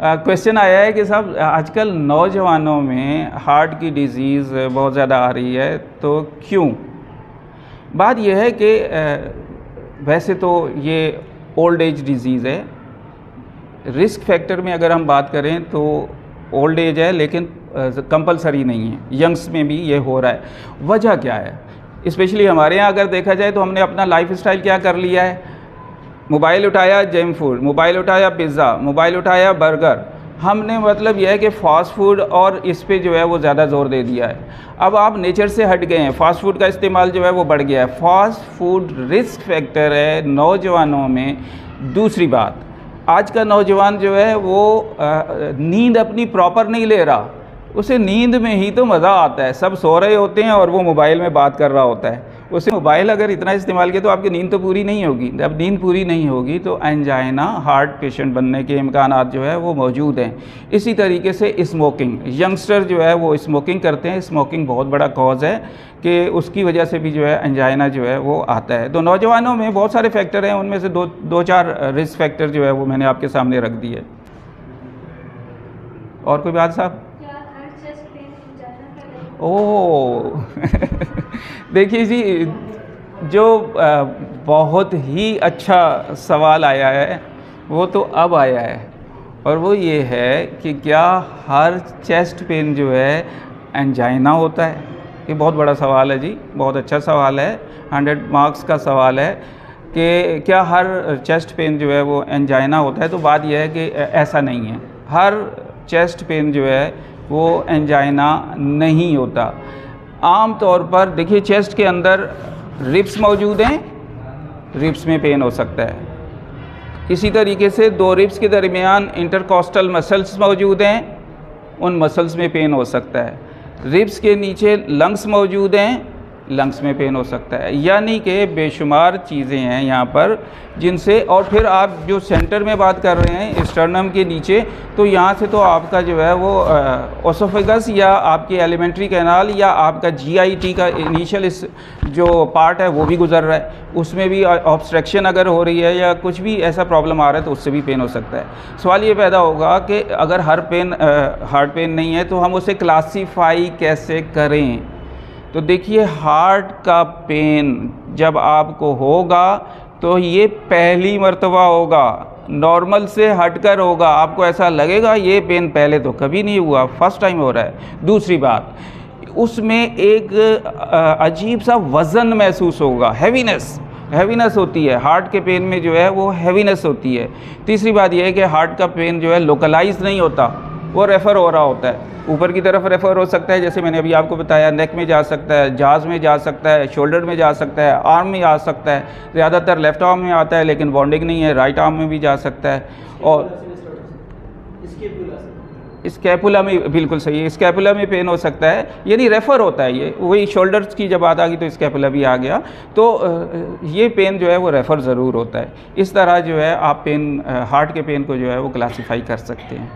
Question आया है कि साहब आजकल नौजवानों में हार्ट की डिज़ीज़ बहुत ज़्यादा आ रही है, तो क्यों? बात यह है कि वैसे तो ये ओल्ड एज डिज़ीज़ है। रिस्क फैक्टर में अगर हम बात करें तो ओल्ड एज है, लेकिन कंपलसरी नहीं है, यंग्स में भी ये हो रहा है। वजह क्या है? स्पेशली हमारे यहाँ अगर देखा जाए तो हमने अपना लाइफ स्टाइल क्या कर लिया है, मोबाइल उठाया जंक फूड, मोबाइल उठाया पिज़्ज़ा, मोबाइल उठाया बर्गर। हमने मतलब यह है कि फ़ास्ट फूड और इस पे जो है वो ज़्यादा ज़ोर दे दिया है। अब आप नेचर से हट गए हैं, फ़ास्ट फूड का इस्तेमाल जो है वो बढ़ गया है। फ़ास्ट फूड रिस्क फैक्टर है नौजवानों में। दूसरी बात, आज का नौजवान जो है वो नींद अपनी प्रॉपर नहीं ले रहा। उसे नींद में ही तो मज़ा आता है, सब सो रहे होते हैं और वो मोबाइल में बात कर रहा होता है। उसे मोबाइल अगर इतना इस्तेमाल किया तो आपकी नींद तो पूरी नहीं होगी। जब नींद पूरी नहीं होगी तो एंजाइना, हार्ट पेशेंट बनने के इम्कानात जो है वो मौजूद हैं। इसी तरीके से स्मोकिंग, यंगस्टर जो है वो स्मोकिंग करते हैं। स्मोकिंग बहुत बड़ा कॉज है कि उसकी वजह से भी जो है एंजाइना जो है वो आता है। तो नौजवानों में बहुत सारे फैक्टर हैं, उनमें से दो चार रिस्क फैक्टर जो है वो मैंने आपके सामने रख दिए। और कोई बात साहब? ओह देखिए जी, जो बहुत ही अच्छा सवाल आया है वो तो अब आया है, और वो ये है कि क्या हर चेस्ट पेन जो है एंजाइना होता है? ये बहुत बड़ा सवाल है जी, बहुत अच्छा सवाल है, 100 मार्क्स का सवाल है कि क्या हर चेस्ट पेन जो है वो एंजाइना होता है। तो बात यह है कि ऐसा नहीं है, हर चेस्ट पेन जो है वो एंजाइना नहीं होता। आम तौर पर देखिए, चेस्ट के अंदर रिब्स मौजूद हैं, रिब्स में पेन हो सकता है। इसी तरीके से दो रिब्स के दरमियान इंटरकॉस्टल मसल्स मौजूद हैं, उन मसल्स में पेन हो सकता है। रिब्स के नीचे लंग्स मौजूद हैं, लंग्स में पेन हो सकता है। यानी कि बेशुमार चीज़ें हैं यहाँ पर जिनसे, और फिर आप जो सेंटर में बात कर रहे हैं स्टर्नम के नीचे, तो यहाँ से तो आपका जो है वो ओसोफेगस या आपकी एलिमेंट्री कैनाल या आपका जीआईटी का इनिशियल जो पार्ट है वो भी गुजर रहा है, उसमें भी ऑब्स्ट्रक्शन अगर हो रही है या कुछ भी ऐसा प्रॉब्लम आ रहा है तो उससे भी पेन हो सकता है। सवाल ये पैदा होगा कि अगर हर पेन हार्ट पेन नहीं है तो हम उसे क्लासीफाई कैसे करें? तो देखिए, हार्ट का पेन जब आपको होगा तो ये पहली मर्तबा होगा, नॉर्मल से हटकर होगा। आपको ऐसा लगेगा ये पेन पहले तो कभी नहीं हुआ, फर्स्ट टाइम हो रहा है। दूसरी बात, उसमें एक अजीब सा वज़न महसूस होगा, हैवीनेस होती है हार्ट के पेन में, जो है वो हैवीनेस होती है। तीसरी बात यह है कि हार्ट का पेन जो है लोकलाइज नहीं होता, वो रेफ़र हो रहा होता है, ऊपर की तरफ रेफ़र हो सकता है, जैसे मैंने अभी आपको बताया, नेक में जा सकता है, जाज़ में जा सकता है, शोल्डर में जा सकता है, आर्म में आ सकता है। ज़्यादातर लेफ़्ट आर्म में आता है, लेकिन बॉन्डिंग नहीं है, राइट आर्म में भी जा सकता है। और स्कैपुला में, बिल्कुल सही है, स्कैपुला में पेन हो सकता है, यानी रेफ़र होता है। ये वही शोल्डर्स की जब बात आ गई तो स्कैपुला भी आ गया, तो ये पेन जो है वो रेफ़र ज़रूर होता है। इस तरह जो है आप पेन, हार्ट के पेन को जो है वो क्लासीफाई कर सकते हैं।